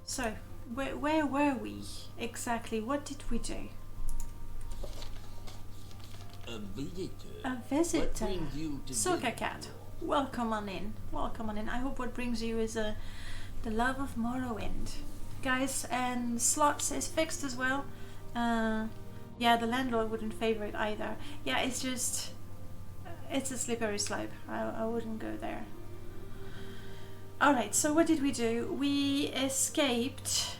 So, where were we exactly? What did we do? A visitor. A visitor. What brings you to Soccer visit? cat. Welcome on in. Welcome on in. I hope what brings you is the love of Morrowind. Guys, and slots is fixed as well. Yeah, the landlord wouldn't favor it either. Yeah, it's just... it's a slippery slope. I wouldn't go there. Alright, so what did we do? We escaped.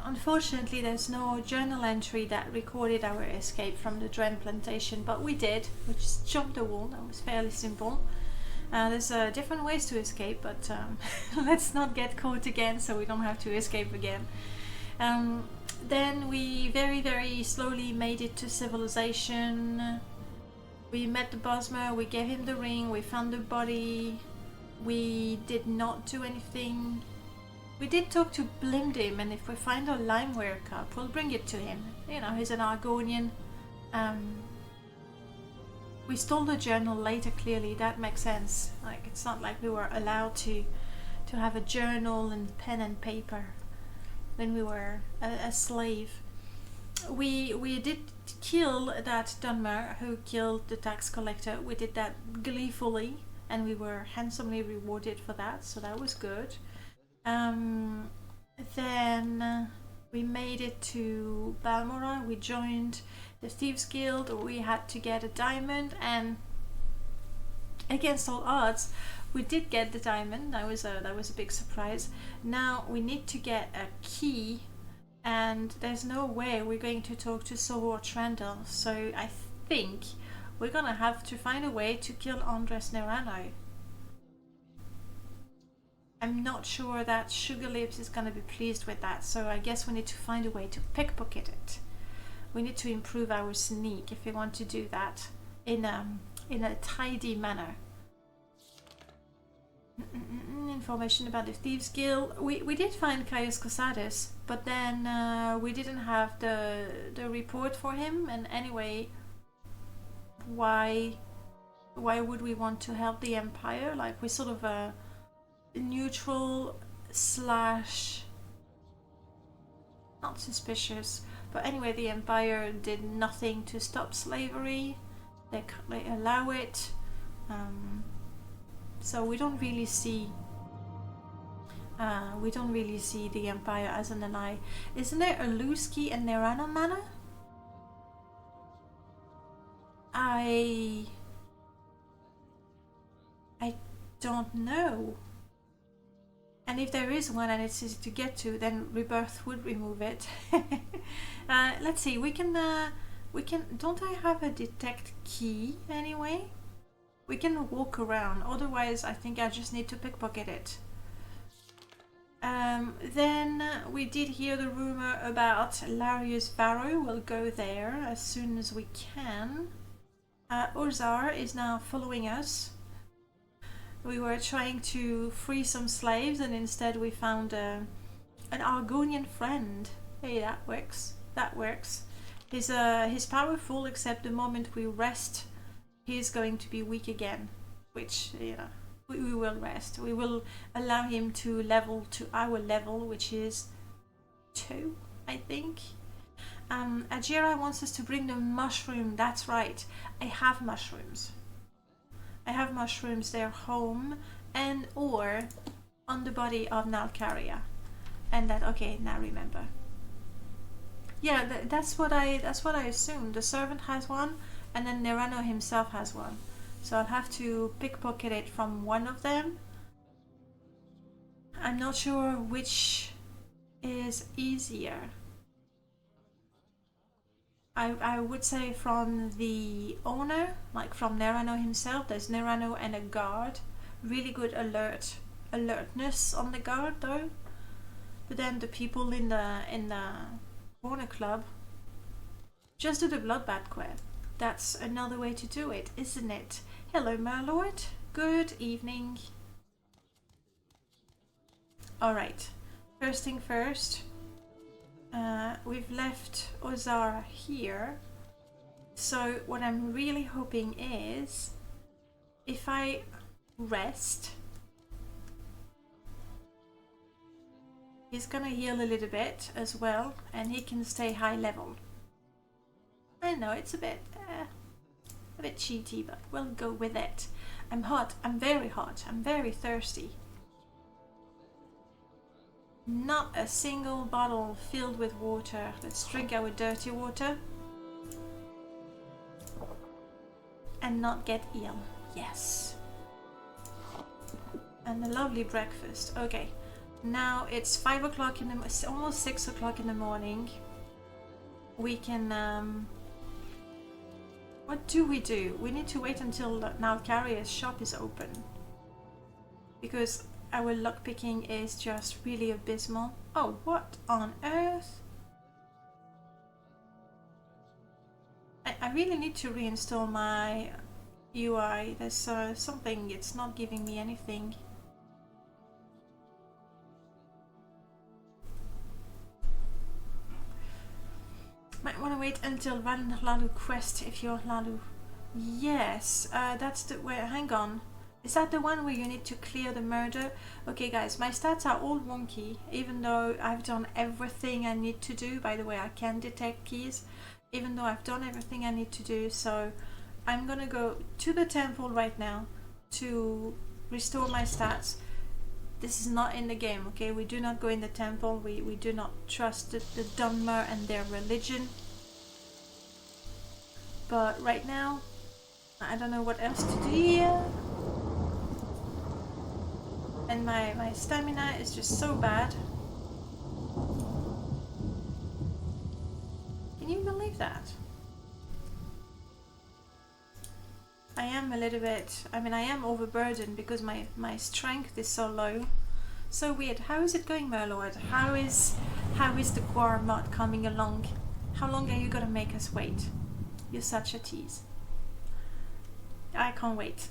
Unfortunately, there's no journal entry that recorded our escape from the Dren Plantation, but we did. We just jumped the wall. That was fairly simple. There's different ways to escape, but let's not get caught again so we don't have to escape again. Then we very, very slowly made it to civilization. We met the Bosmer, we gave him the ring, we found the body. We did not do anything. We did talk to Blimdim, and if we find a limeware cup, we'll bring it to him. You know, he's an Argonian. We stole the journal later, clearly, that makes sense. Like, it's not like we were allowed to have a journal and pen and paper when we were a slave. We did kill that Dunmer who killed the tax collector. We did that gleefully, and we were handsomely rewarded for that, so that was good. Then we made it to Balmora. We joined the Thieves Guild. We had to get a diamond, and against all odds, we did get the diamond. That was a big surprise. Now we need to get a key, and there's no way we're going to talk to Sohor Trandel. So I think we're gonna have to find a way to kill Andres Nerano. I'm not sure that Sugar Lips is gonna be pleased with that, so I guess we need to find a way to pickpocket it. We need to improve our sneak if we want to do that in a tidy manner. Information about the Thieves Guild. We did find Caius Cosades, but then we didn't have the report for him, and anyway, why would we want to help the Empire? Like, we're sort of a neutral slash not suspicious, but anyway, the Empire did nothing to stop slavery. They allow it, so we don't really see the Empire as an ally. Isn't there a Lusky and Nerano manor? I don't know. And if there is one and it's easy to get to, then Rebirth would remove it. Let's see, we can, don't I have a detect key anyway? We can walk around, otherwise I think I just need to pickpocket it. Then we did hear the rumor about Larius Varro. We'll go there as soon as we can. Ozar is now following us. We were trying to free some slaves, and instead we found an Argonian friend. Hey, that works. That works. He's powerful, except the moment we rest, he's going to be weak again. Which, you know, we will rest. We will allow him to level to our level, which is 2, I think. Ajira wants us to bring the mushroom. That's right. I have mushrooms. I have mushrooms, they're home and or on the body of Nalcaria. And that, okay, now remember. Yeah, that's what I assumed. The servant has one, and then Nerano himself has one. So I'll have to pickpocket it from one of them. I'm not sure which is easier. I would say from the owner, like from Nerano himself. There's Nerano and a guard. Really good alertness on the guard though. But then the people in the corner club, just do the bloodbath quest. That's another way to do it, isn't it? Hello, my lord. Good evening. Alright, first thing first. We've left Ozar here, so what I'm really hoping is if I rest He's gonna heal a little bit as well, and he can stay high level. I know it's a bit cheaty, but we'll go with it. I'm hot. I'm very hot. I'm very thirsty. Not a single bottle filled with water. Let's drink our dirty water. And not get ill. Yes. And a lovely breakfast. Okay. Now it's 5 o'clock in the... It's almost 6 o'clock in the morning. We can... What do? We need to wait until Nalkaria's shop is open. Because our lockpicking is just really abysmal. Oh, what on earth? I really need to reinstall my UI. There's something, it's not giving me anything. Might want to wait until Van Lalu quest if you're Lalu. Yes, that's the way. Hang on. Is that the one where you need to clear the murder? Okay guys, my stats are all wonky, even though I've done everything I need to do. By the way, I can detect keys, even though I've done everything I need to do. So I'm gonna go to the temple right now to restore my stats. This is not in the game, okay? We do not go in the temple. We do not trust the Dunmer and their religion. But right now, I don't know what else to do here. And my stamina is just so bad. Can you believe that? I am a little bit, I mean I am overburdened because my strength is so low. So weird. How is it going, Merlord? How is the Guar mod coming along? How long are you gonna make us wait? You're such a tease. I can't wait.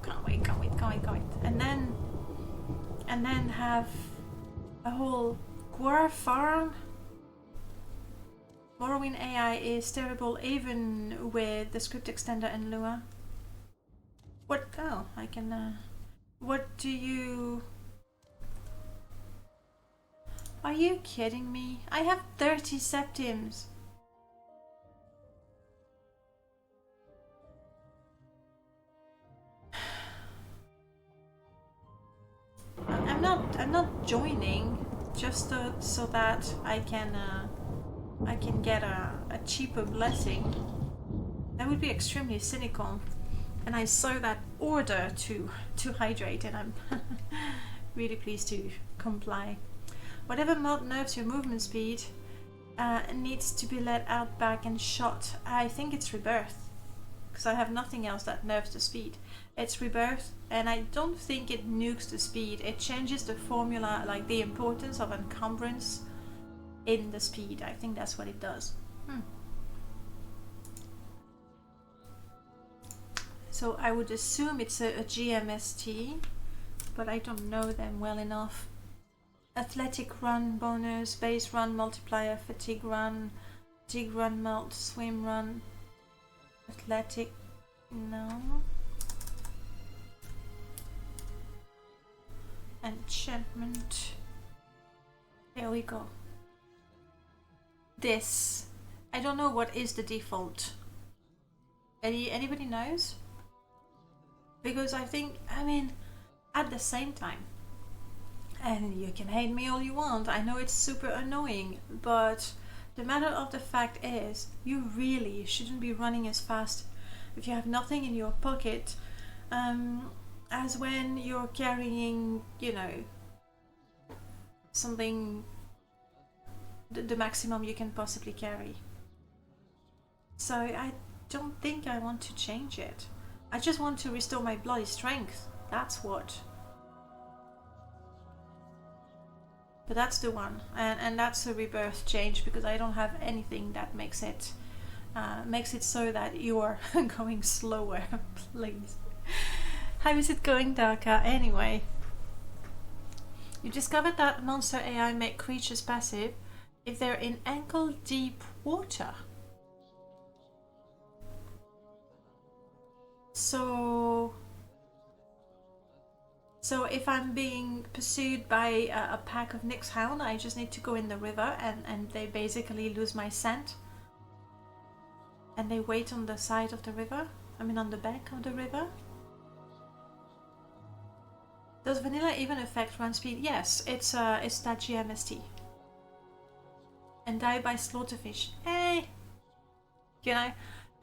Can't wait. And then have a whole Guar farm. Morrowind AI is terrible even with the script extender and Lua. What? Oh, I can... what do you... Are you kidding me? I have 30 septims. I'm not joining just so that I can get a cheaper blessing. That would be extremely cynical. And I saw that order to hydrate, and I'm really pleased to comply. Whatever mod nerfs your movement speed needs to be let out back and shot. I think it's Rebirth, because I have nothing else that nerfs the speed. It's Rebirth, and I don't think it nukes the speed. It changes the formula, like the importance of encumbrance in the speed. I think that's what it does. So I would assume it's a GMST, but I don't know them well enough. Athletic run bonus, base run multiplier, fatigue run mult, swim run, athletic, no. Enchantment. There we go. This, I don't know what is the default. Anybody knows? Because I think, I mean, at the same time, and you can hate me all you want, I know it's super annoying, but the matter of the fact is, you really shouldn't be running as fast if you have nothing in your pocket as when you're carrying, you know, something, the maximum you can possibly carry. So I don't think I want to change it. I just want to restore my bloody strength. That's what. But that's the one, and that's a rebirth change, because I don't have anything that makes it so that you're going slower. Please. How is it going, Darka? Anyway, you discovered that monster AI make creatures passive if they're in ankle-deep water. So So if I'm being pursued by a pack of Nyx hound, I just need to go in the river and they basically lose my scent. And they wait on the side of the river. I mean on the bank of the river. Does vanilla even affect run speed? Yes, it's that GMST. And die by slaughterfish. Hey! You know,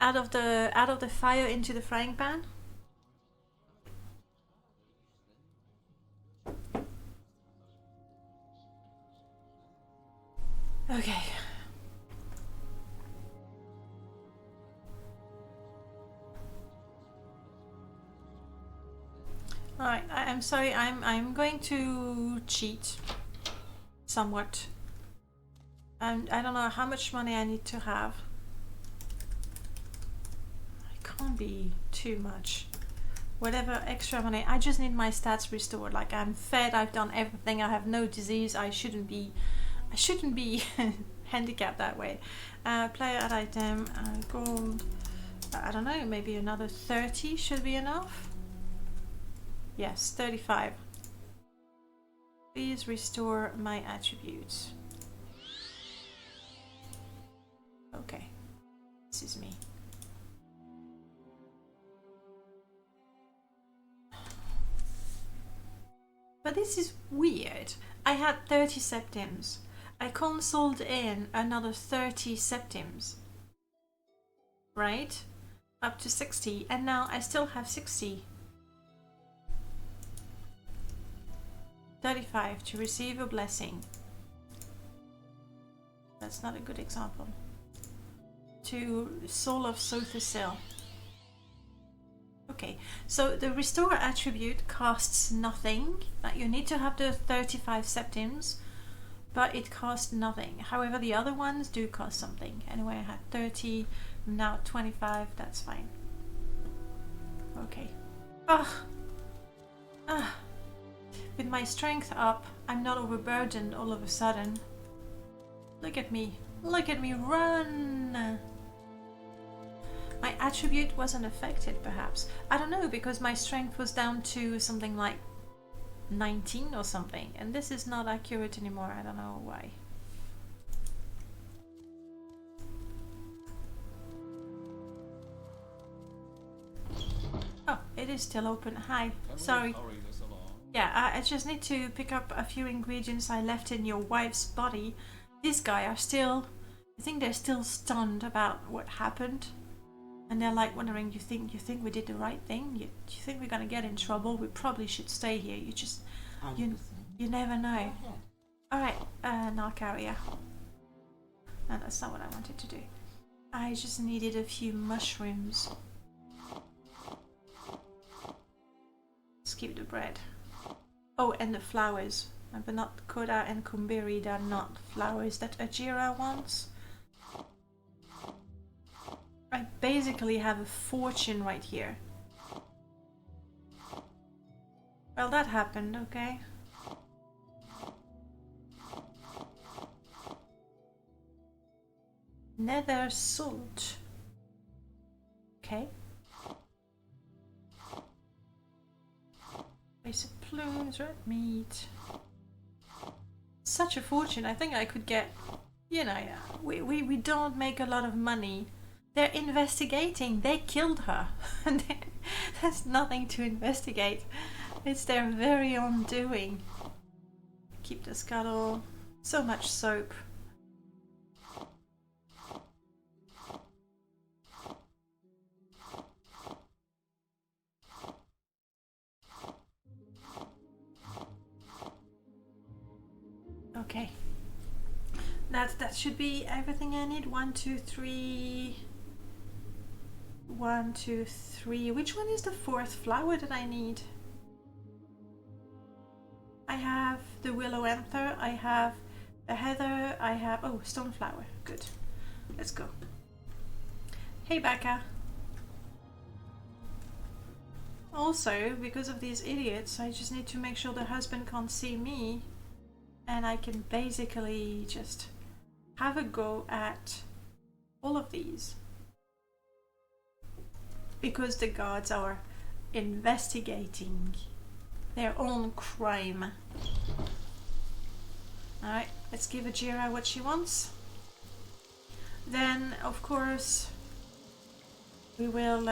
out of the fire into the frying pan. Okay. Alright, I'm sorry, I'm going to cheat somewhat. I don't know how much money I need to have. It can't be too much. Whatever extra money, I just need my stats restored. Like I'm fed, I've done everything, I have no disease, I shouldn't be handicapped that way. Player add item, gold, I don't know, maybe another 30 should be enough. Yes, 35. Please restore my attributes. Okay, this is me. But this is weird. I had 30 septims. I consoled in another 30 septims. Right? Up to 60, and now I still have 60. 35 to receive a blessing. That's not a good example. To Soul of Sothasil. Okay, so the restore attribute costs nothing. Like you need to have the 35 septims, but it costs nothing. However, the other ones do cost something. Anyway, I had 30, now 25, that's fine. Okay. With my strength up, I'm not overburdened all of a sudden. Look at me run! My attribute wasn't affected, perhaps. I don't know, because my strength was down to something like 19 or something, and this is not accurate anymore. I don't know why. Oh, it is still open. Hi, sorry. Yeah, I just need to pick up a few ingredients I left in your wife's body. This guy are still, I think they're still stunned about what happened. And they're like wondering, you think we did the right thing? You think we're gonna get in trouble? We probably should stay here. You never know. Alright, I'll carry her. No, that's not what I wanted to do. I just needed a few mushrooms. Let's keep the bread. Oh, and the flowers. But not Koda and Kumbiri, they're not flowers that Ajira wants. I basically have a fortune right here. Well, that happened, okay. Nether salt. Okay. Basic plumes, red meat. Such a fortune. I think I could get, you know, we don't make a lot of money. They're investigating. They killed her. There's nothing to investigate. It's their very own doing. Keep the scuttle. So much soap. Okay. That should be everything I need. 1, 2, 3. 1, 2, 3. Which one is the fourth flower that I need? I have the willow anther, I have the heather, I have... oh, stoneflower. Good. Let's go. Hey, Becca. Also, because of these idiots, I just need to make sure the husband can't see me. And I can basically just have a go at all of these. Because the guards are investigating. their own crime. Alright, let's give Ajira what she wants. Then, of course, we will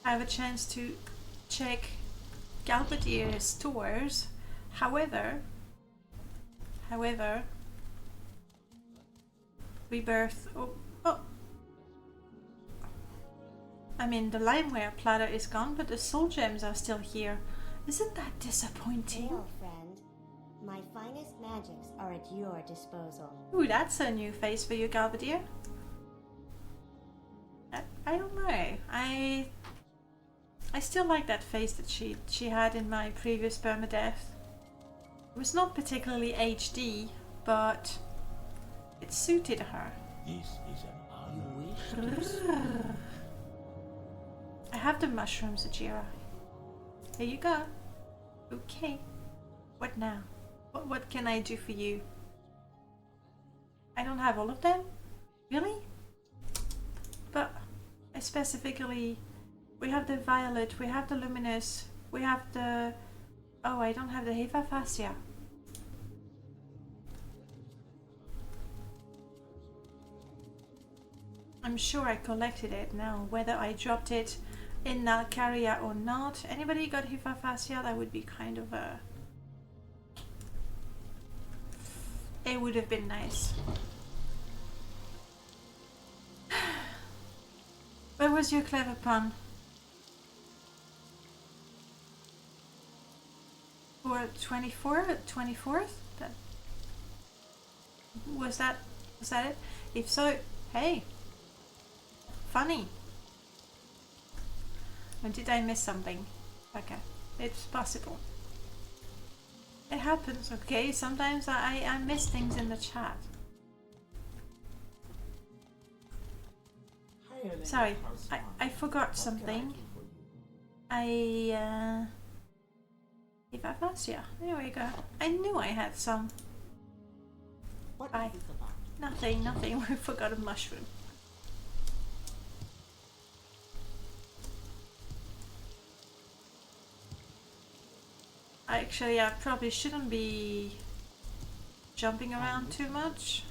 have a chance to check Galbadier's stores. However, Rebirth. Oh. I mean, the limeware platter is gone, but the soul gems are still here. Isn't that disappointing? Hail, friend. My finest magics are at your disposal. Ooh, that's a new face for you, Galbadier. I don't know. I still like that face that she had in my previous permadeath. It was not particularly HD, but it suited her. This is an honor. You wish to I have the mushrooms, Ajira. Here you go. Okay. What now? What can I do for you? I don't have all of them? Really? But I specifically... We have the violet, we have the luminous, we have the... Oh, I don't have the Hephaphassia. I'm sure I collected it now, whether I dropped it in Nalcaria or not. Anybody got Hephaphassia? That would be kind of a... It would have been nice. Where was your clever pun? For 24th? Was that it? If so, hey. Funny. Or did I miss something? Okay, it's possible. It happens, okay? Sometimes I miss things in the chat. Sorry, I forgot something. Hephaphassia, there we go. I knew I had some. What Bye. is this about? Nothing, we forgot a mushroom. Actually, I probably shouldn't be jumping around too much,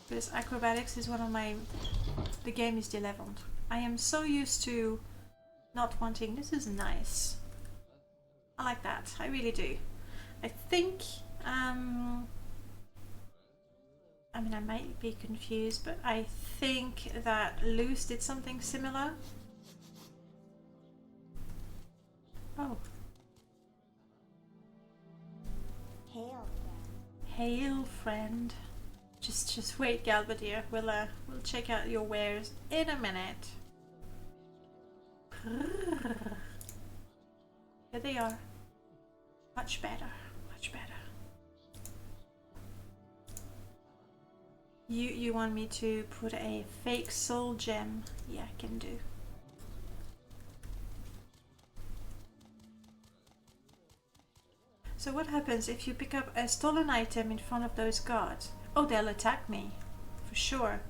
because acrobatics is one of my... The game is deleveled. I am so used to not wanting... This is nice. I like that, I really do. I think... I mean, I might be confused, but I think that Luce did something similar. Oh. Hail, friend. Hail, friend. Just wait, Galbadier. We'll check out your wares in a minute. Here they are. Much better, much better. You want me to put a fake soul gem? Yeah, I can do. So what happens if you pick up a stolen item in front of those guards? Oh, they'll attack me, for sure.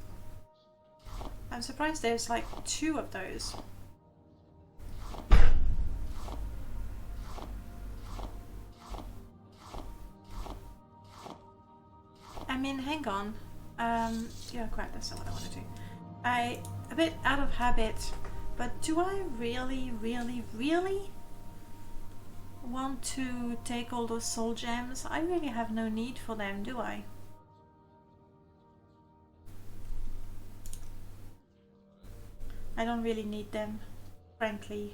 I'm surprised there's like 2 of those. I mean, hang on. Yeah, crap, that's not what I want to do. A bit out of habit, but do I really want to take all those soul gems? I really have no need for them, do I? I don't really need them, frankly.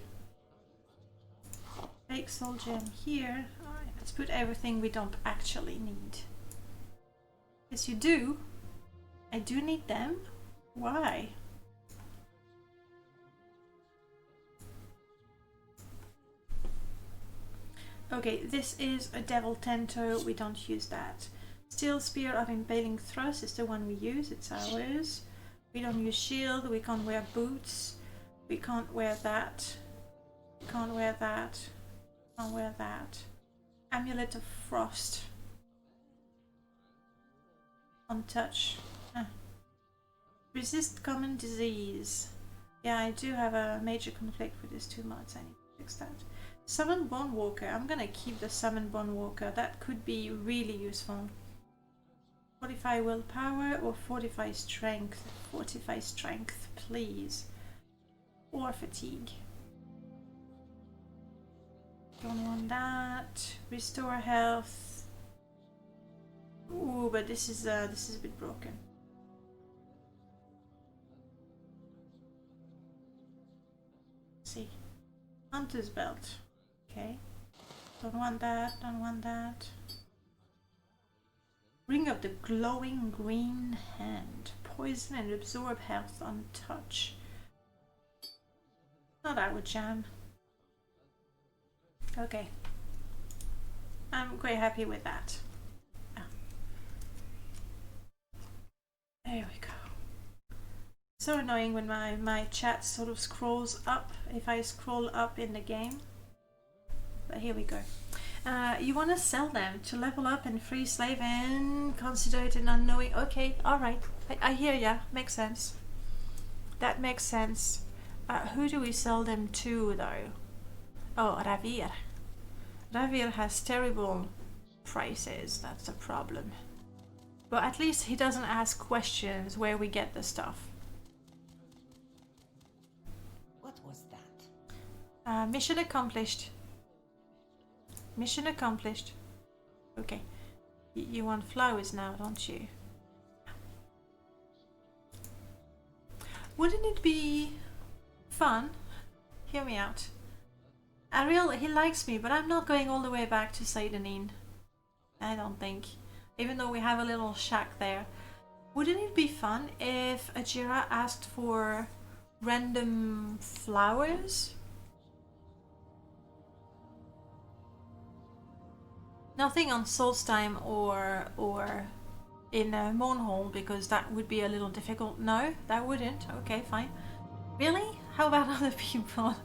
Take soul gem here. Alright, let's put everything we don't actually need. Yes, you do. I do need them. Why? Okay, this is a devil tento. We don't use that. Steel spear of impaling thrust is the one we use. It's ours. We don't use shield. We can't wear boots. We can't wear that. We can't wear that. Can't wear that. Amulet of frost. Untouch. Resist common disease. Yeah, I do have a major conflict with these 2 mods. I need to fix that. Summon Bone Walker. I'm gonna keep the Summon Bone Walker. That could be really useful. Fortify willpower or fortify strength? Fortify strength, please. Or fatigue. Don't want that. Restore health. Ooh, but this is a bit broken. Let's see. Hunter's belt. Okay. Don't want that. Don't want that. Ring of the glowing green hand. Poison and absorb health on touch. Not our jam. Okay. I'm quite happy with that. Oh. There we go. So annoying when my chat sort of scrolls up if I scroll up in the game. But here we go. You want to sell them to level up and free slave and consider it an unknowing. Okay, alright. I hear ya. Makes sense. That makes sense. Who do we sell them to though? Oh, Ravir. Ravir has terrible prices. That's a problem. But at least he doesn't ask questions where we get the stuff. What was that? Mission accomplished. Mission accomplished. Okay. You want flowers now, don't you? Wouldn't it be fun? Hear me out. Ariel, he likes me, but I'm not going all the way back to Seidanin. I don't think. Even though we have a little shack there. Wouldn't it be fun if Ajira asked for random flowers? Nothing on Solstheim or in Mournhall, because that would be a little difficult. No, that wouldn't. Okay, fine. Really? How about other people?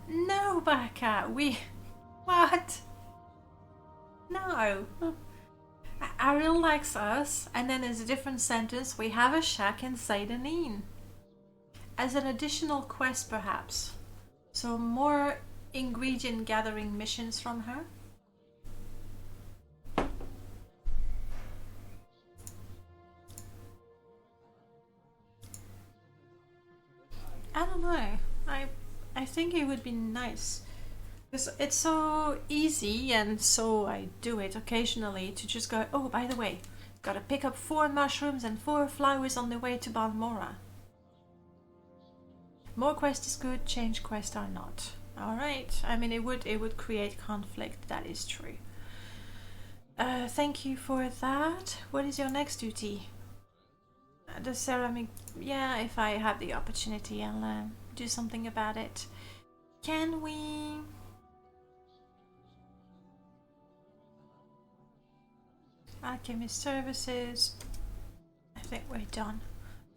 No, Baka, we... What? No. Ariel likes us, and then as a different sentence, we have a shack in Seidanin. As an additional quest, perhaps. So more ingredient gathering missions from her. I don't know. I think it would be nice. Because it's so easy, and so I do it occasionally, to just go, oh, by the way, gotta pick up 4 mushrooms and 4 flowers on the way to Balmora. More quest is good, change quest are not. Alright, I mean it would create conflict, that is true. Thank you for that. What is your next duty? The ceramic... Yeah, if I have the opportunity, I'll do something about it. Can we... Alchemist services. I think we're done.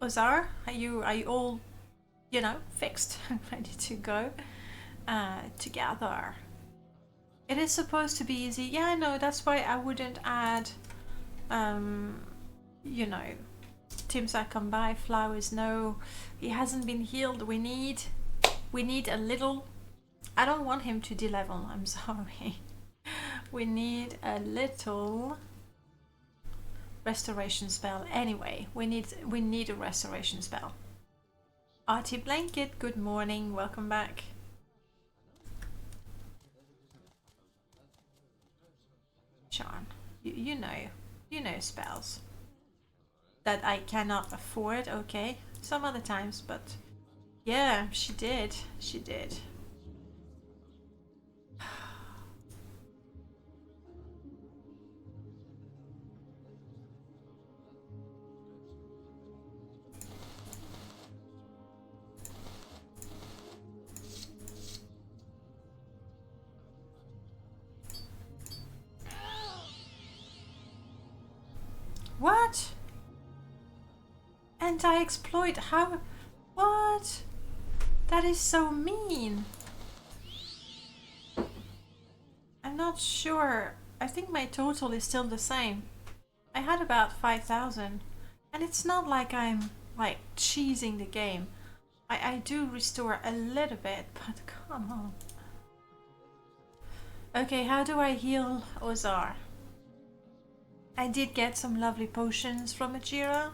Ozar, are you all, you know, fixed and ready to go together? It is supposed to be easy. Yeah, I know. That's why I wouldn't add, you know, Timsa come by, flowers. No, he hasn't been healed. We need a little. I don't want him to delevel. I'm sorry. We need a little restoration spell. Anyway, we need a restoration spell. Artie Blanket, good morning. Welcome back. Charm. You know spells that I cannot afford. Okay, some other times, but yeah, she did. What? Anti-exploit? How? What? That is so mean. I'm not sure. I think my total is still the same. I had about 5,000. And it's not like I'm like cheesing the game. I do restore a little bit, but come on. Okay, how do I heal Ozar? I did get some lovely potions from Ajira.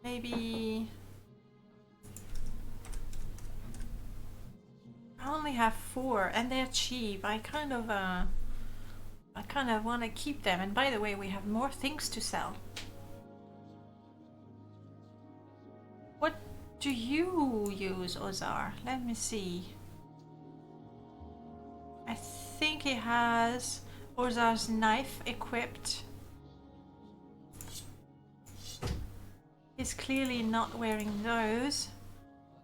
Maybe... I only have 4 and they're cheap. I kind of want to keep them. And by the way, we have more things to sell. What do you use, Ozar? Let me see. I think he has Ozar's knife equipped. He's clearly not wearing those.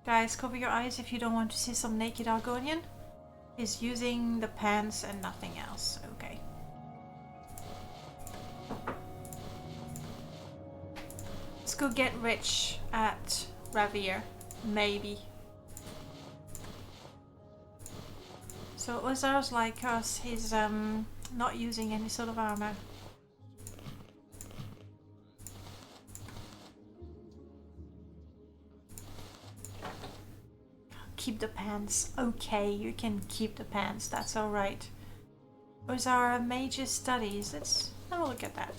Guys, cover your eyes if you don't want to see some naked Argonian. He's using the pants and nothing else. Okay. Let's go get rich at Ravir. Maybe. So Ozar's like us. He's not using any sort of armor. Keep the pants. Okay, you can keep the pants. That's all right. Those are major studies. Let's have a look at that.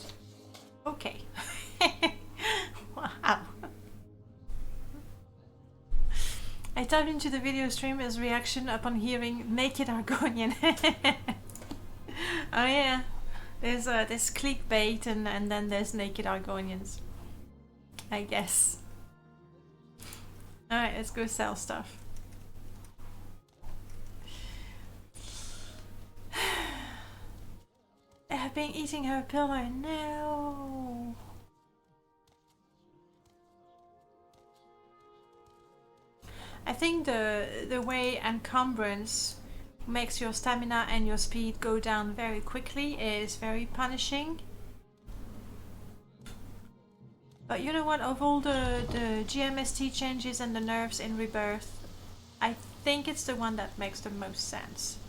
Okay. Wow. I typed into the video stream as reaction upon hearing naked Argonian. Oh yeah. There's clickbait and then there's naked Argonians. I guess. Alright, let's go sell stuff. I've been eating her pillow. No. I think the way encumbrance makes your stamina and your speed go down very quickly is very punishing. But you know what? Of all the GMST changes and the nerfs in Rebirth, I think it's the one that makes the most sense.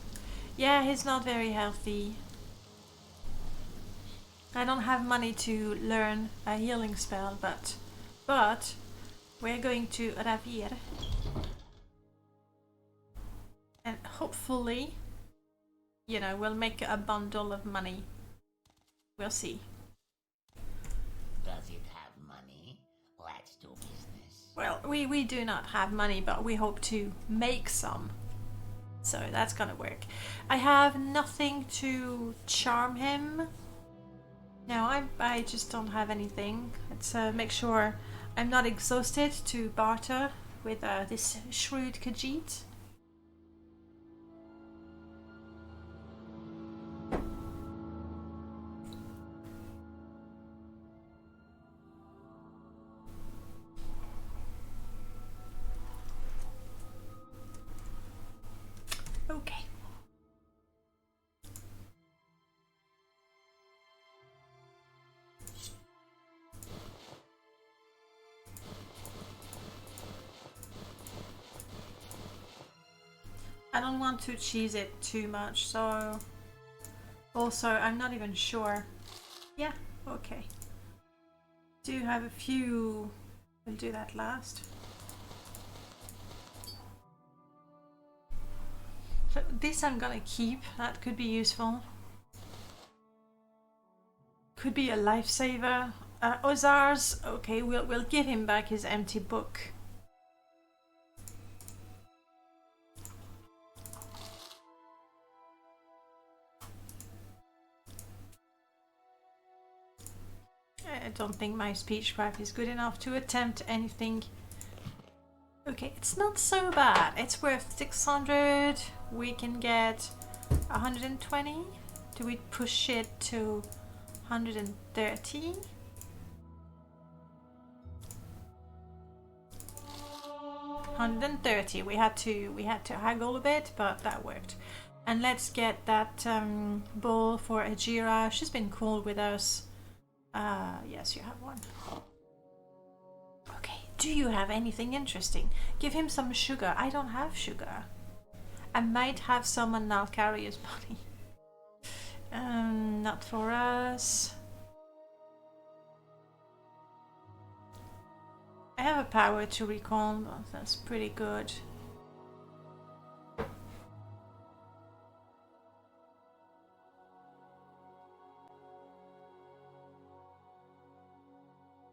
Yeah, he's not very healthy. I don't have money to learn a healing spell, but we're going to Ravir. And hopefully, you know, we'll make a bundle of money. We'll see. Does it have money? Let's do business. Well, we do not have money, but we hope to make some. So that's gonna work. I have nothing to charm him. No, I just don't have anything. Let's make sure I'm not exhausted to barter with this shrewd Khajiit. Okay. I don't want to cheese it too much, so also I'm not even sure. Yeah, okay. Do have a few. We'll do that last. So this I'm gonna keep. That could be useful. Could be a lifesaver. Ozar's okay. We'll give him back his empty book. I don't think my speechcraft is good enough to attempt anything. Okay, it's not so bad. It's worth 600. We can get 120. Do we push it to 130? $130. We had to haggle a bit, but that worked. And let's get that bowl for Ajira. She's been cool with us. Yes, you have one. Okay, do you have anything interesting? Give him some sugar. I don't have sugar. I might have some on Nalkaria's body. Not for us. I have a power to recall, that's pretty good.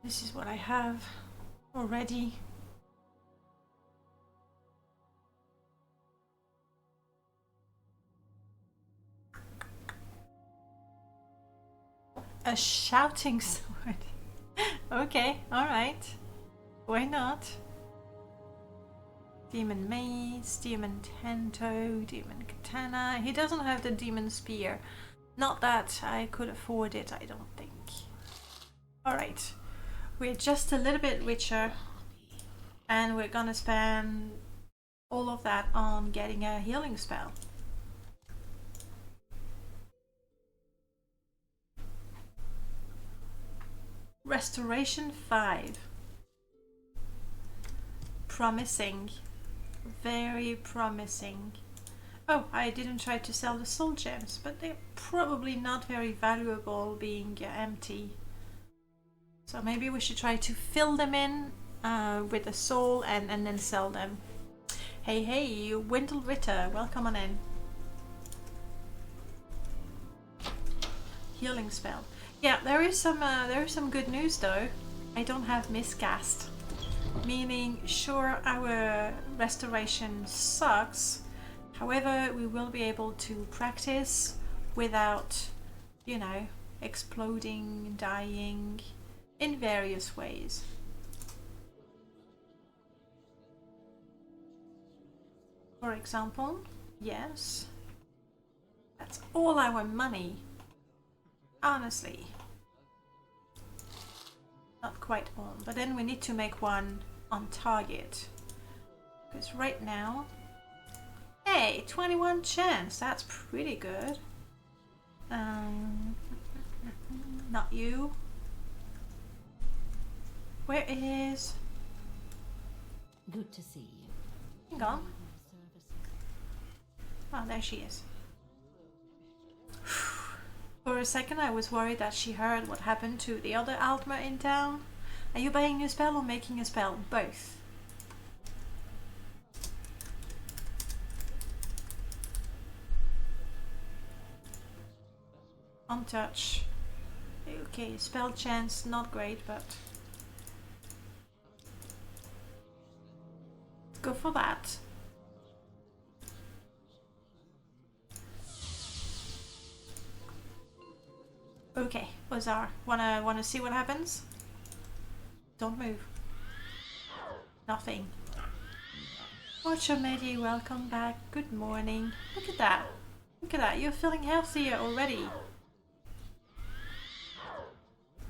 This is what I have already. A shouting sword. Okay, alright. Why not? Demon Mace, Demon Tento, Demon Katana. He doesn't have the Demon Spear. Not that I could afford it, I don't think. Alright. We're just a little bit richer. And we're gonna spend all of that on getting a healing spell. Restoration 5. Promising. Very promising. Oh, I didn't try to sell the soul gems, but they're probably not very valuable being empty. So maybe we should try to fill them in with a soul and then sell them. Hey, hey, Wendell Ritter, welcome on in. Healing spell. Yeah, there is some good news though. I don't have miscast, meaning sure our restoration sucks. However, we will be able to practice without, you know, exploding, dying in various ways. For example, yes, that's all our money. Honestly, not quite all, but then we need to make one on target, because right now, hey, 21 chance, that's pretty good. Not you. Where is? Good to see you. Hang on. Oh, there she is. For a second I was worried that she heard what happened to the other Altmer in town. Are you buying a spell or making a spell? Both. Untouch. Okay, spell chance, not great, but go for that. Okay, Ozar, wanna see what happens? Don't move. Nothing. Watcher Medi, welcome back. Good morning. Look at that. Look at that. You're feeling healthier already.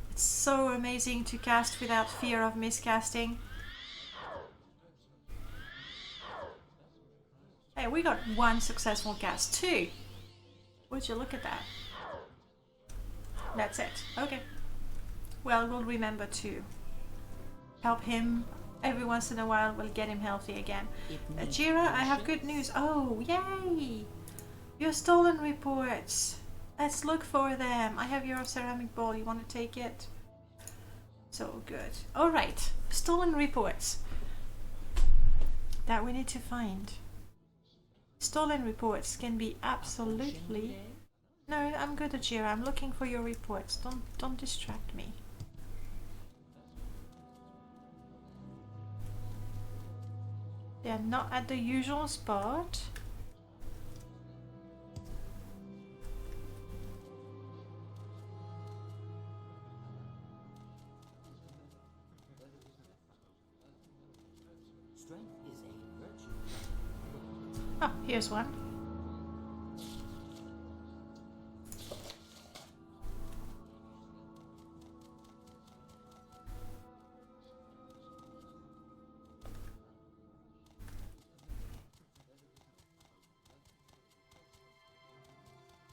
It's so amazing to cast without fear of miscasting. Hey, we got one successful cast too. Would you look at that? That's it. Okay. Well, we'll remember to help him every once in a while. We'll get him healthy again. Jira, I have good news. Oh, yay! Your stolen reports. Let's look for them. I have your ceramic bowl. You want to take it? So good. All right. Stolen reports that we need to find. Stolen reports can be absolutely... No, I'm good, Ajira. I'm looking for your reports. Don't distract me. They're not at the usual spot. Strength is a virtue. Oh, here's one.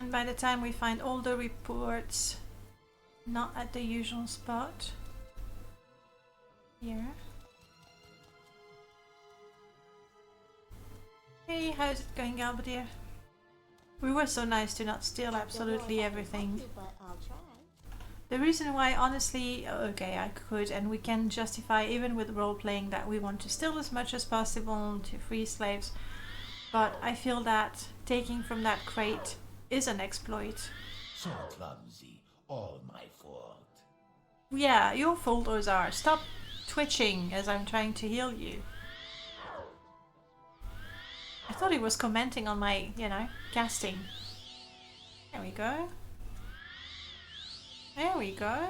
And by the time we find all the reports not at the usual spot, here. Hey, how's it going, Galbadir? We were so nice to not steal absolutely everything. But I'll try. The reason why, honestly, okay, I could, and we can justify even with role-playing that we want to steal as much as possible to free slaves, but I feel that taking from that crate is an exploit. So clumsy. All my fault. Yeah, your fault, Ozar. Stop twitching as I'm trying to heal you. I thought he was commenting on my, casting. There we go. There we go.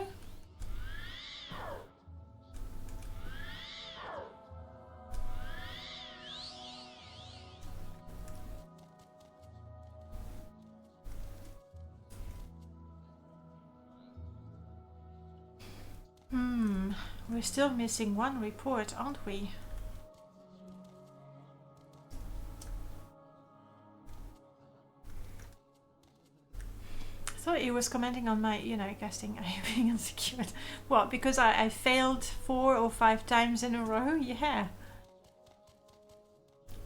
We're still missing one report, aren't we? I thought he was commenting on my, casting being unsecured. What, because I failed 4 or 5 times in a row? Yeah.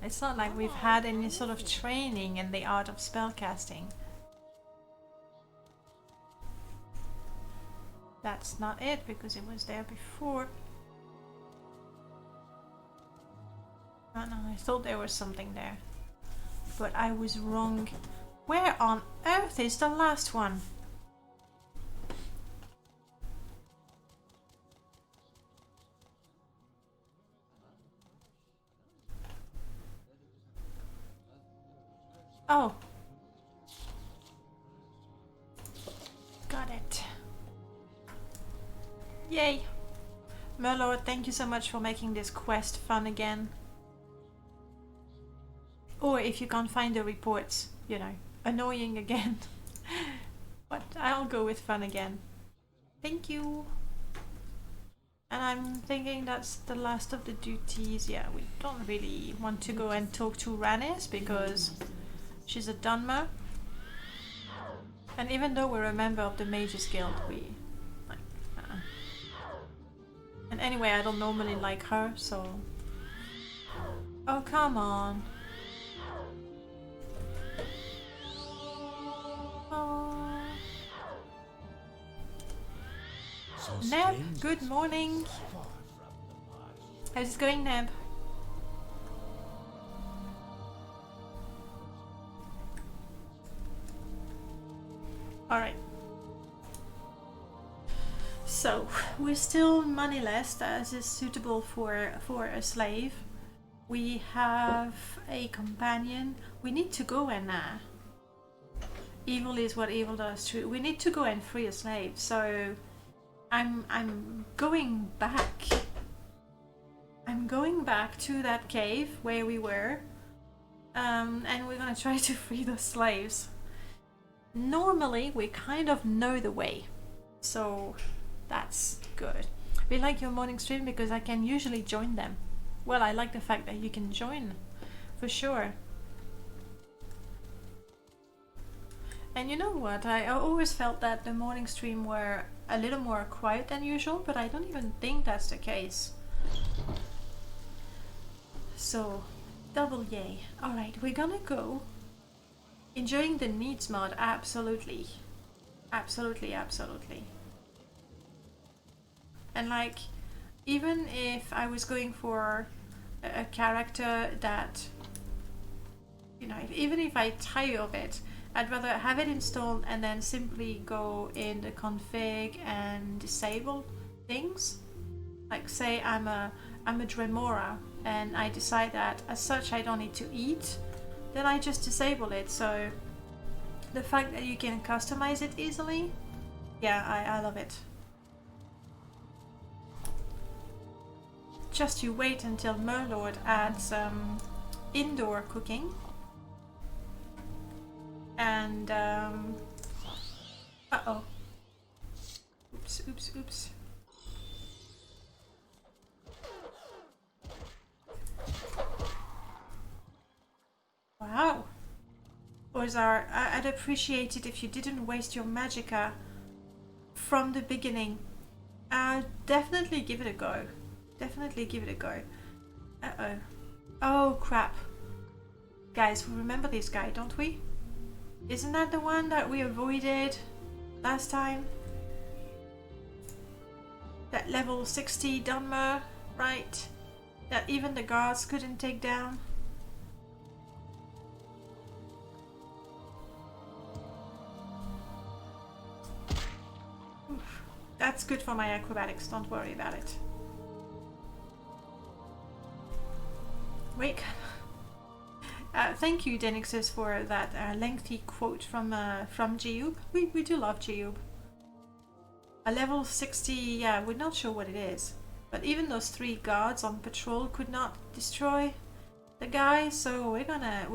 It's not like we've had any sort of training in the art of spellcasting. That's not it, because it was there before. Oh no, I thought there was something there. But I was wrong. Where on earth is the last one? Oh. Got it. Yay! Merlord, thank you so much for making this quest fun again. Or if you can't find the reports, annoying again. But I'll go with fun again. Thank you! And I'm thinking that's the last of the duties. Yeah, we don't really want to go and talk to Ranis because she's a Dunmer. And even though we're a member of the Mages Guild, And anyway, I don't normally like her, so... Oh, come on. Oh. So Neb, strange. good morning. Far from the marsh. How's it going, Neb? Alright. So, we're still moneyless, as is suitable for a slave. We have a companion. We need to go and... evil is what evil does too. We need to go and free a slave, so... I'm going back. I'm going back to that cave where we were. And we're gonna try to free the slaves. Normally, we kind of know the way. So... that's good. We like your morning stream because I can usually join them. Well, I like the fact that you can join, for sure. And you know what? I always felt that the morning stream were a little more quiet than usual, but I don't even think that's the case. So, double yay. Alright, we're gonna go. Enjoying the needs mod, absolutely. Absolutely, absolutely. And like, even if I was going for a character that, even if I tire of it, I'd rather have it installed and then simply go in the config and disable things. Like say I'm a Dremora and I decide that as such I don't need to eat, then I just disable it. So the fact that you can customize it easily, yeah, I love it. Just you wait until Merlord adds indoor cooking. And uh-oh. Oops, oops, oops. Wow. Ozar, I'd appreciate it if you didn't waste your magicka from the beginning. Definitely give it a go. Definitely give it a go. Uh-oh. Oh, crap. Guys, we remember this guy, don't we? Isn't that the one that we avoided last time? that level 60 Dunmer, right? That even the guards couldn't take down. Oof. That's good for my acrobatics, don't worry about it. Wait. Thank you, Denixus, for that lengthy quote from Geob. We do love Geob. A level 60, yeah, we're not sure what it is. But even those 3 guards on patrol could not destroy the guy, so we're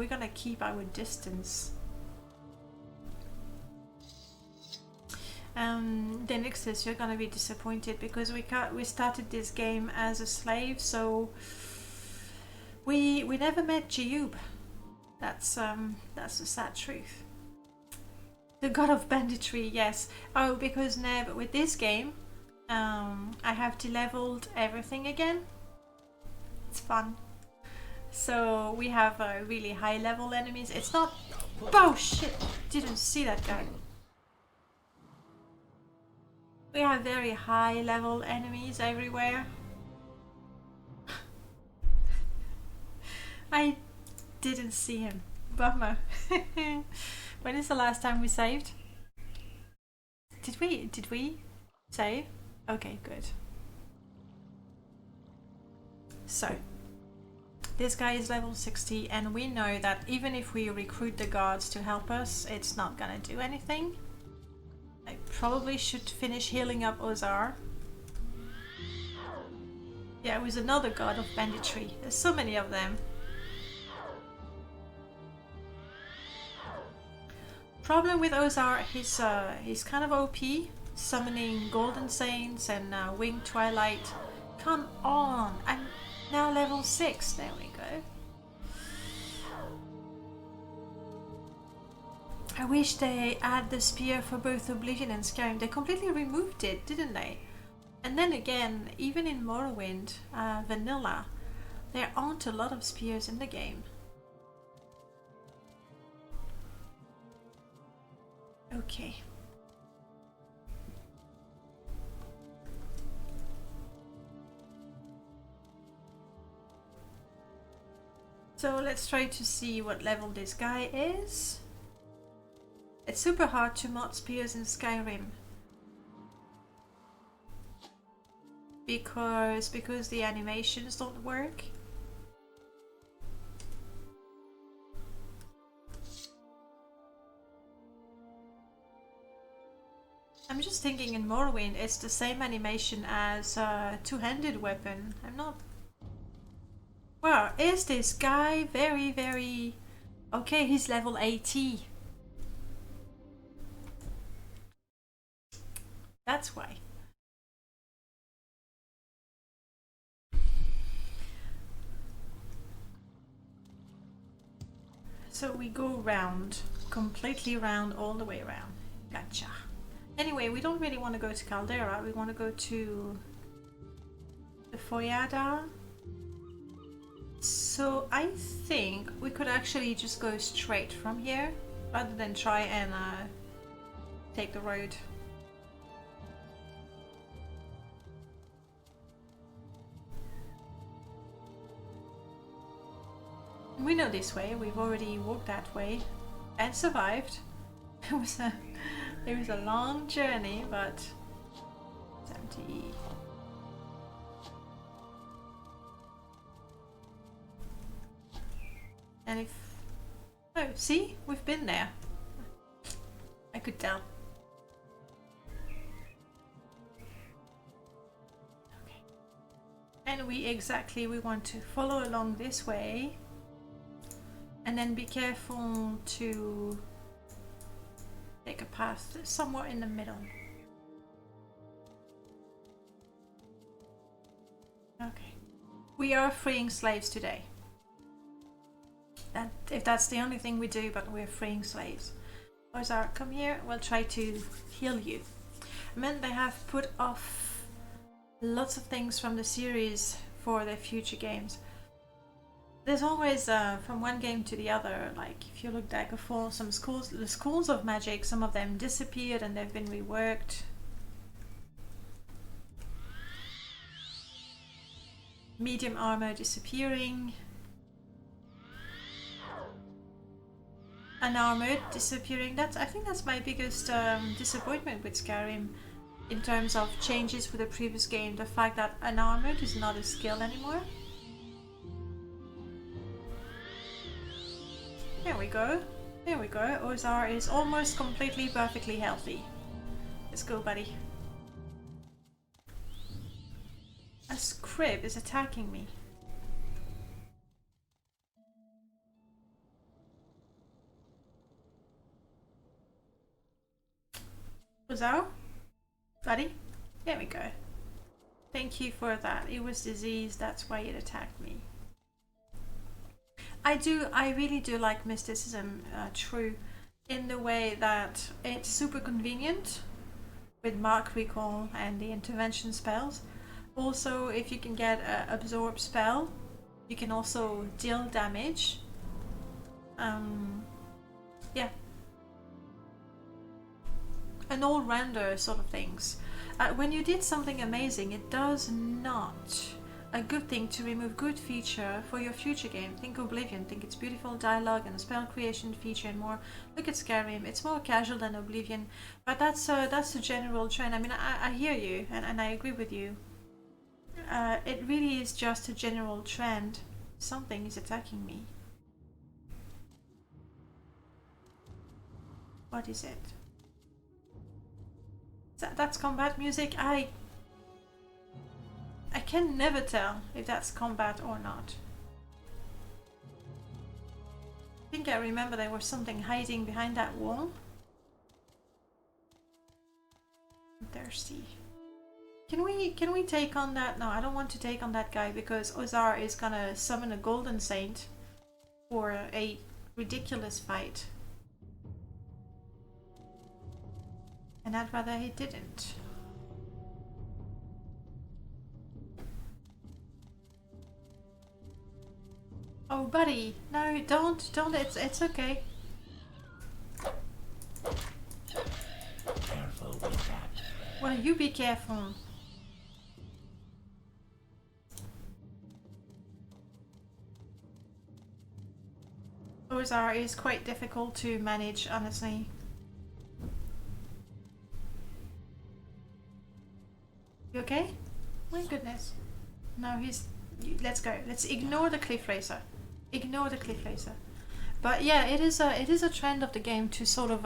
gonna keep our distance. Denixus, you're gonna be disappointed because we started this game as a slave, so we never met Geob. That's the sad truth. The god of banditry, yes. Oh, because Neb, with this game, I have deleveled everything again. It's fun. So we have really high level enemies. It's not... Oh shit! Didn't see that guy. We have very high level enemies everywhere. I didn't see him. Bummer. When is the last time we saved? Did we save? Okay, good. So, this guy is level 60 and we know that even if we recruit the guards to help us, it's not gonna do anything. I probably should finish healing up Ozar. Yeah, it was another god of banditry. There's so many of them. Problem with Ozar, he's kind of OP, summoning Golden Saints and Winged Twilight. Come on, I'm now level 6, there we go. I wish they had the spear for both Oblivion and Skyrim. They completely removed it, didn't they? And then again, even in Morrowind Vanilla, there aren't a lot of spears in the game. Okay. So let's try to see what level this guy is. It's super hard to mod spears in Skyrim. Because the animations don't work. I'm just thinking in Morrowind it's the same animation as a two-handed weapon. I'm not... Well, is this guy very... Okay, he's level 80. That's why. So we go round, completely round, all the way around. Gotcha. Anyway, we don't really want to go to Caldera, we want to go to the Foyada. So I think we could actually just go straight from here, rather than try and take the road. We know this way, we've already walked that way and survived. It was a long journey, but it's empty. And if... Oh, see? We've been there. I could tell. Okay. And we want to follow along this way. And then be careful to take a path somewhere in the middle. Okay. We are freeing slaves today. If that's the only thing we do, but we're freeing slaves. Ozar, come here, we'll try to heal you. I mean, they have put off lots of things from the series for their future games. There's always, from one game to the other, like if you look Daggerfall, the schools of magic, some of them disappeared and they've been reworked. medium armor disappearing, unarmored disappearing. I think that's my biggest disappointment with Skyrim in terms of changes with the previous game, the fact that unarmored is not a skill anymore. There we go. There we go. Ozar is almost completely perfectly healthy. Let's go, buddy. A scrib is attacking me. Ozar? Buddy? There we go. Thank you for that. It was disease, that's why it attacked me. I really do like mysticism, true, in the way that it's super convenient with Mark Recall and the intervention spells. Also, if you can get an absorb spell, you can also deal damage. Yeah. An all-rounder sort of things. When you did something amazing, it does not a good thing to remove good feature for your future game. Think Oblivion, think it's beautiful dialogue and spell creation feature and more. Look at Skyrim, it's more casual than Oblivion, but that's the general trend. I mean, I hear you and I agree with you. It really is just a general trend. Something is attacking me. What is it? That's combat music. I can never tell if that's combat or not. I think I remember there was something hiding behind that wall. I'm thirsty. Can we take on that? No, I don't want to take on that guy because Ozar is gonna summon a golden saint for a ridiculous fight. And I'd rather he didn't. Oh, buddy, no, don't, it's okay. Careful with that. Well, you be careful. Ozar is quite difficult to manage, honestly. You okay? My goodness. No, let's go. Let's ignore the cliff racer. Ignore the cliff racer. But yeah, it is a trend of the game to sort of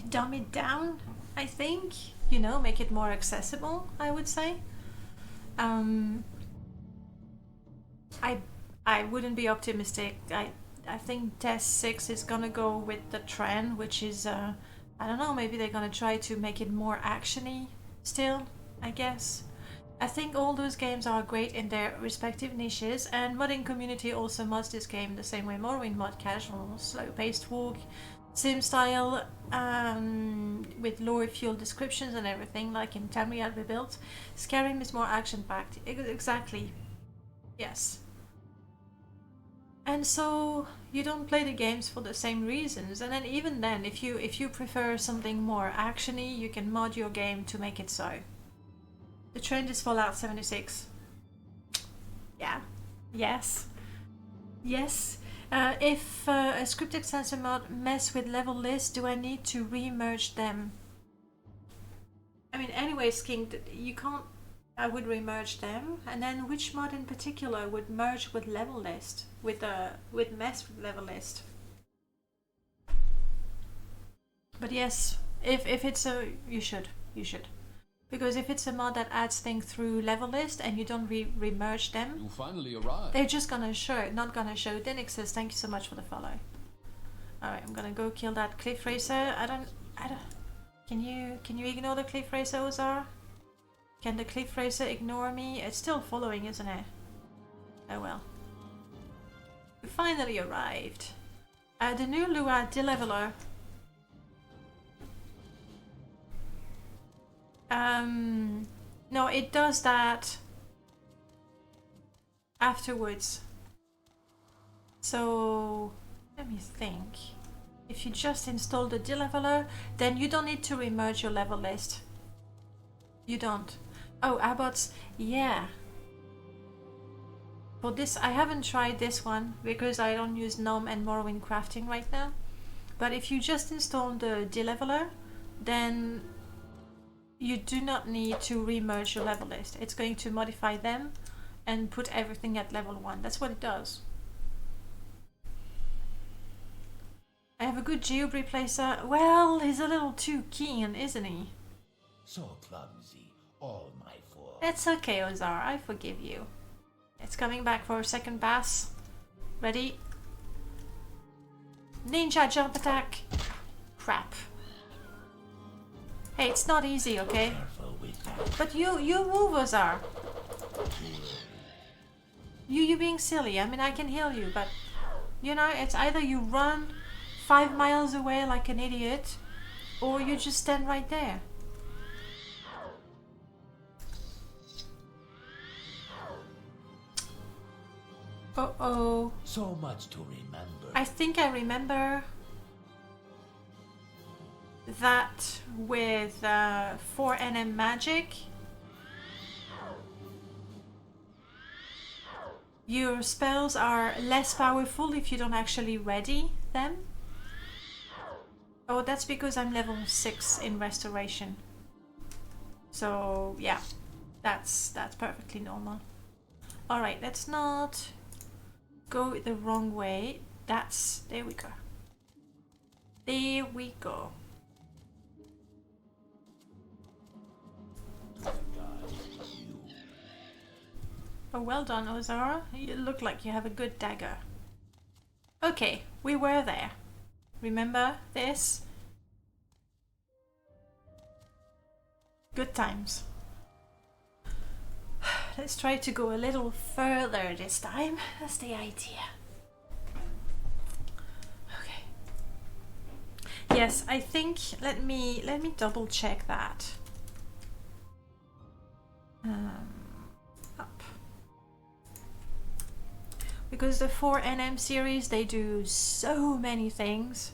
dumb it down, I think. You know, make it more accessible, I would say. I wouldn't be optimistic. I think Test 6 is gonna go with the trend, which is I don't know, maybe they're gonna try to make it more actiony still, I guess. I think all those games are great in their respective niches, and modding community also mods this game the same way Morrowind mod casual, slow-paced walk, sim style, with lower fuel descriptions and everything, like in Tamriel Rebuilt. Skyrim is more action-packed. Exactly. Yes. And so you don't play the games for the same reasons, and then even then, if you prefer something more actiony, you can mod your game to make it so. The trend is Fallout 76. Yeah. Yes. Yes. If a script extensor mod mess with level list, do I need to re-merge them? I mean, anyways, King, you can't. I would re-merge them, and then which mod in particular would merge with level list, with mess with level list? But yes, if it's a, you should, because if it's a mod that adds things through level list and you don't re-merge them, You finally arrived. they're just gonna show, not gonna show. Dinix says thank you so much for the follow. All right, I'm gonna go kill that cliff racer. I don't. Can you ignore the cliff racer, Ozar? Can the cliff racer ignore me? It's still following, isn't it? Oh well. We finally arrived. The new Lua deleveler. No, it does that afterwards. So let me think. If you just install the deleveler, then you don't need to remerge your level list. You don't. Oh, abbots. Yeah. For this, I haven't tried this one because I don't use Gnome and Morrowind crafting right now. But if you just install the deleveler, then you do not need to remerge your level list. It's going to modify them and put everything at level 1. That's what it does. I have a good geobree placer. Well, he's a little too keen, isn't he? So clumsy, all my fault. It's okay, Ozar. I forgive you. It's coming back for a second pass. Ready? Ninja jump attack. Crap. Hey, it's not easy, okay? Careful with that. But you move, Ozar. You being silly. I mean, I can heal you, but you know, it's either you run 5 miles away like an idiot, or you just stand right there. Uh-oh. So much to remember. I think I remember that with 4 NM magic, your spells are less powerful if you don't actually ready them. Oh, that's because I'm level 6 in restoration. So yeah, that's perfectly normal. All right, let's not go the wrong way. There we go. There we go. Oh, well done, Ozara. You look like you have a good dagger. Okay, we were there. Remember this? Good times. Let's try to go a little further this time. That's the idea. Okay. Yes, I think let me double check that. Up. Because the 4 NM series, they do so many things.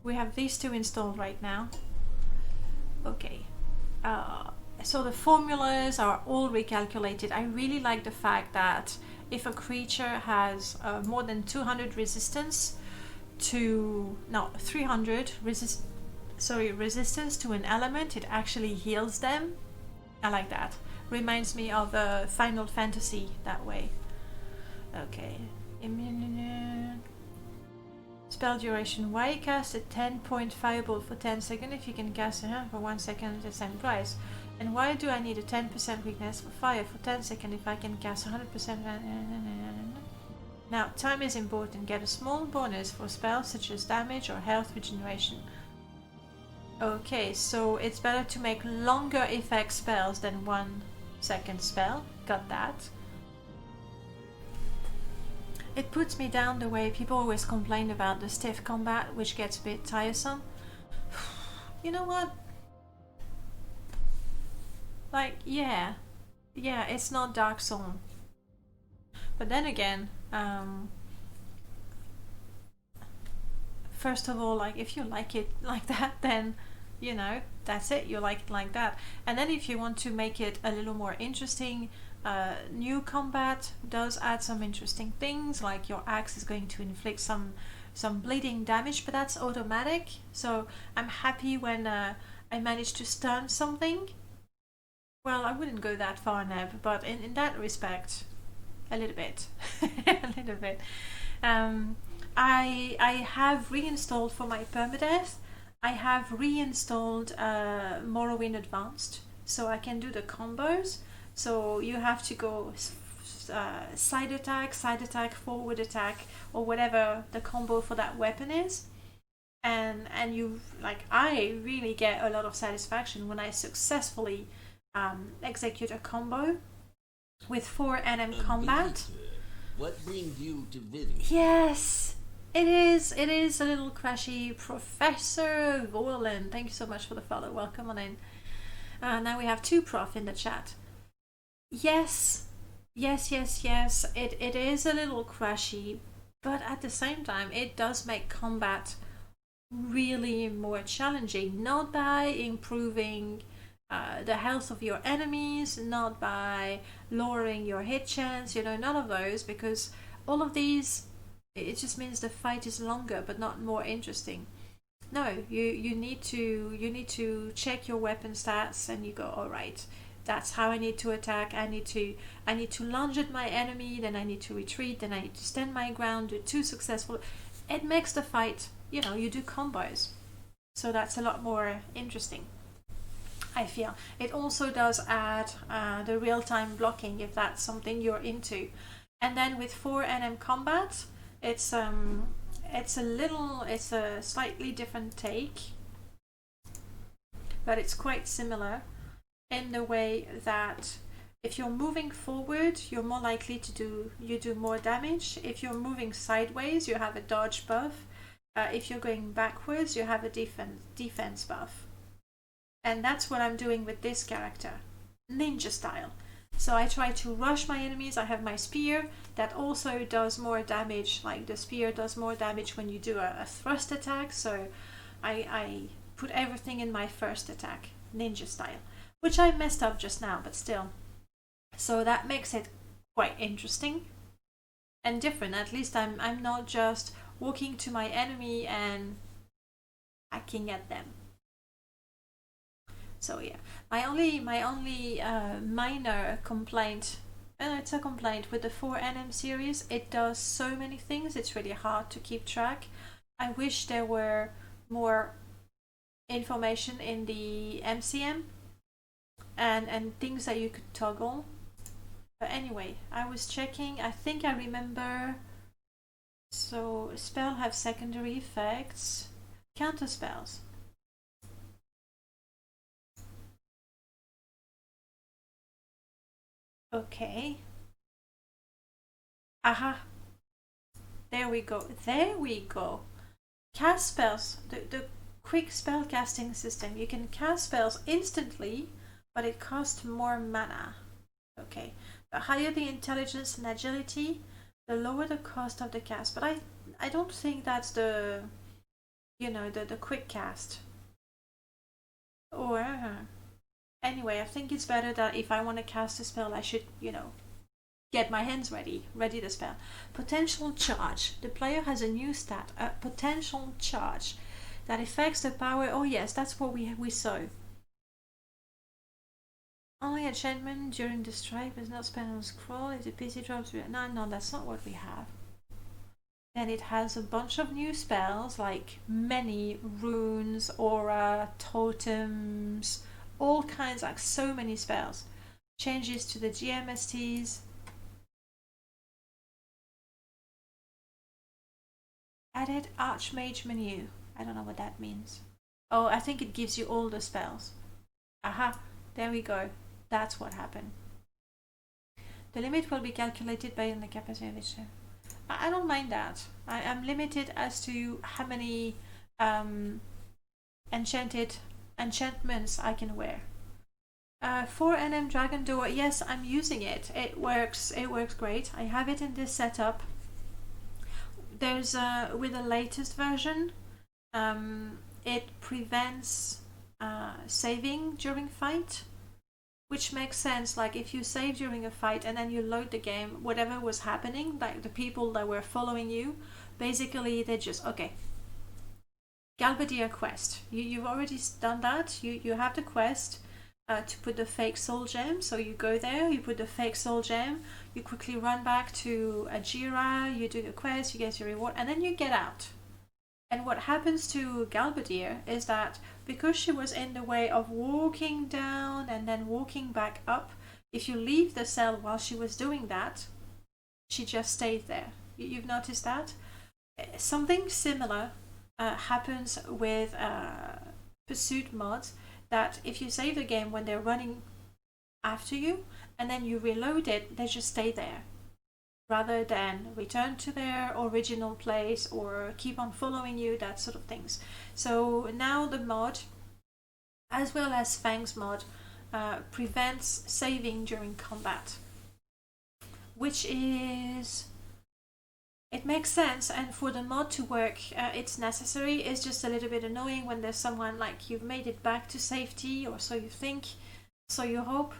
We have these 2 installed right now. Okay. So the formulas are all recalculated. I really like the fact that if a creature has more than 200 resistance to, no, 300 resistance to an element, it actually heals them. I like that. Reminds me of Final Fantasy that way. Okay. Spell duration. Why cast a 10-point fireball for 10 seconds if you can cast it for 1 second at the same price? And why do I need a 10% weakness for fire for 10 seconds if I can cast 100%? Now, time is important. Get a small bonus for spells such as damage or health regeneration. Okay, so it's better to make longer effect spells than 1 second spell. Got that. It puts me down the way people always complain about the stiff combat, which gets a bit tiresome. You know what? Like, yeah, it's not Dark Souls. But then again, first of all, like, if you like it like that, then, you know, that's it, you like it like that. And then if you want to make it a little more interesting, new combat does add some interesting things, like your axe is going to inflict some bleeding damage, but that's automatic. So I'm happy when I manage to stun something. Well, I wouldn't go that far, Neb, but in that respect, a little bit. A little bit. I have reinstalled for my permadeath, I have reinstalled Morrowind Advanced, so I can do the combos. So you have to go side attack, forward attack, or whatever the combo for that weapon is. And you, like, I really get a lot of satisfaction when I successfully execute a combo with 4 NM combat. What brings you to visit? Yes, it is a little crashy. Professor Vorlin, thank you so much for the follow. Welcome on in. Now we have 2 prof in the chat. Yes. It is a little crashy, but at the same time, it does make combat really more challenging. Not by improving the health of your enemies, not by lowering your hit chance, you know, none of those, because all of these, it just means the fight is longer but not more interesting. No, you need to check your weapon stats, and you go, all right, that's how I need to attack. I need to lunge at my enemy, then I need to retreat, then I need to stand my ground, do 2 successful. It makes the fight, you know, you do combos, so that's a lot more interesting, I feel. It also does add the real-time blocking, if that's something you're into. And then with 4 NM combat, it's a slightly different take, but it's quite similar in the way that if you're moving forward, you're more likely to do more damage. If you're moving sideways, you have a dodge buff. If you're going backwards, you have a defense buff. And that's what I'm doing with this character, ninja style. So I try to rush my enemies. I have my spear that also does more damage. Like the spear does more damage when you do a thrust attack. So I put everything in my first attack, ninja style, which I messed up just now, but still. So that makes it quite interesting and different. At least I'm not just walking to my enemy and hacking at them. So yeah, my only minor complaint, and it's a complaint with the 4NM series, it does so many things, it's really hard to keep track. I wish there were more information in the MCM and things that you could toggle. But anyway, I was checking, I think I remember. So spell have secondary effects, counter spells. Okay. Aha. There we go. There we go. Cast spells. The quick spell casting system. You can cast spells instantly, but it costs more mana. Okay. The higher the intelligence and agility, the lower the cost of the cast. But I don't think that's the, you know, the quick cast. Or anyway, I think it's better that if I want to cast a spell, I should, you know, get my hands ready the spell. Potential charge. The player has a new stat, a potential charge, that affects the power. Oh yes, that's what we saw. Only enchantment during the strike is not spent on scroll. If the PC drops, no, that's not what we have. Then it has a bunch of new spells, like many runes, aura, totems, all kinds, like so many spells. Changes to the GMSTs. Added Archmage menu. I don't know what that means. Oh, I think it gives you all the spells. Aha, there we go. That's what happened. The limit will be calculated based on the capacity of each. I don't mind that. I'm limited as to how many enchantments I can wear. 4NM Dragon Door, yes, I'm using it. It works great. I have it in this setup. There's with the latest version, it prevents saving during fight, which makes sense. Like if you save during a fight and then you load the game, whatever was happening, like the people that were following you, basically they just, okay, Galbadir quest. You've already done that. You have the quest to put the fake soul gem. So you go there, you put the fake soul gem, you quickly run back to Ajira, you do the quest, you get your reward, and then you get out. And what happens to Galbadir is that because she was in the way of walking down and then walking back up, if you leave the cell while she was doing that, she just stayed there. You've noticed that? Something similar happens with pursuit mods, that if you save the game when they're running after you and then you reload it, they just stay there, rather than return to their original place or keep on following you, that sort of things. So now the mod, as well as Fang's mod, prevents saving during combat, which is it makes sense, and for the mod to work, it's necessary. It's just a little bit annoying when there's someone like you've made it back to safety, or so you think, so you hope,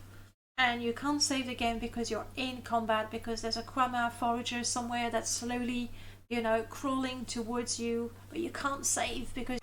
and you can't save the game because you're in combat, because there's a Camonna forager somewhere that's slowly, you know, crawling towards you, but you can't save because